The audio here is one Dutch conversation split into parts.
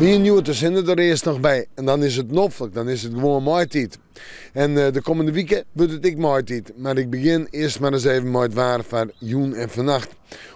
1 uur te zinnen er eerst nog bij. En dan is het noffelijk, dan is het gewoon maaitijd. En de komende weken wordt het ik maaitijd. Maar ik begin eerst maar eens even met het waar van joen en vannacht.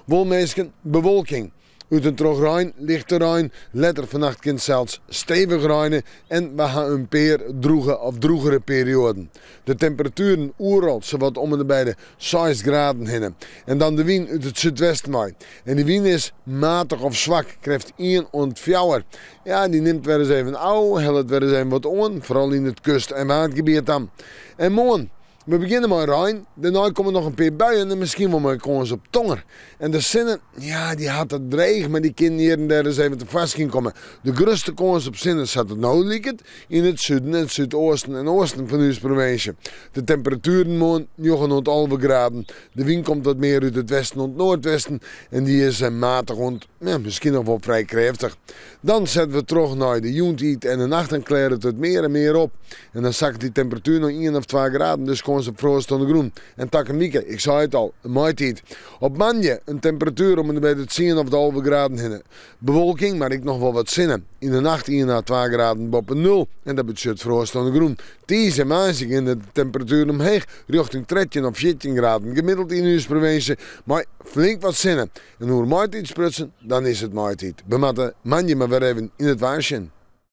Wolmeesken, bewolking. Uit een droog Rijn, lichte Rijn, letter vannacht kind zelfs stevig rijnen en we gaan een peer droege of droegere perioden. De temperaturen oeral zowat om en de bij de 6 graden heen. En dan de wind uit het zuidwesten mee. En die wind is matig of zwak, krijgt 1 en 4. Ja, die neemt weer eens even helpt weer eens even wat aan, vooral in het kust- en waardgebied dan. En morgen. We beginnen met Rijn, daarna komen nog een paar buien en misschien wel maar kans op tonger. En de zinnen, ja, die had het dreig, maar die kunnen hier en daar eens even te vast gaan komen. De grootste kans op zinnen zat het nou lieket in het zuiden en zuidoosten en oosten van onze provincie. De temperaturen morgen 9,5 graden. De wind komt wat meer uit het westen en het noordwesten en die is matig rond, ja, misschien nog wel vrij krachtig. Dan zetten we terug naar de joentijd en de nacht en klaren het meer en meer op. En dan zakt die temperatuur nog 1 of 2 graden, dus ze frost aan de groen. En Takkenmieke, ik zei het al, een maaitijd. Op Manje een temperatuur om bij de 10 of de halve graden heen. Bewolking, maar ik nog wel wat zinnen. In de nacht 1 à 2 graden boven 0 en dat betekent frost aan de groen. Deze en maandag in de temperatuur omheeg, richting 13 of 14 graden gemiddeld in uw provincie, maar flink wat zinnen. En hoe maaitijd sprutsen, dan is het maaitijd. We moeten Manje maar weer even in het waarsjen.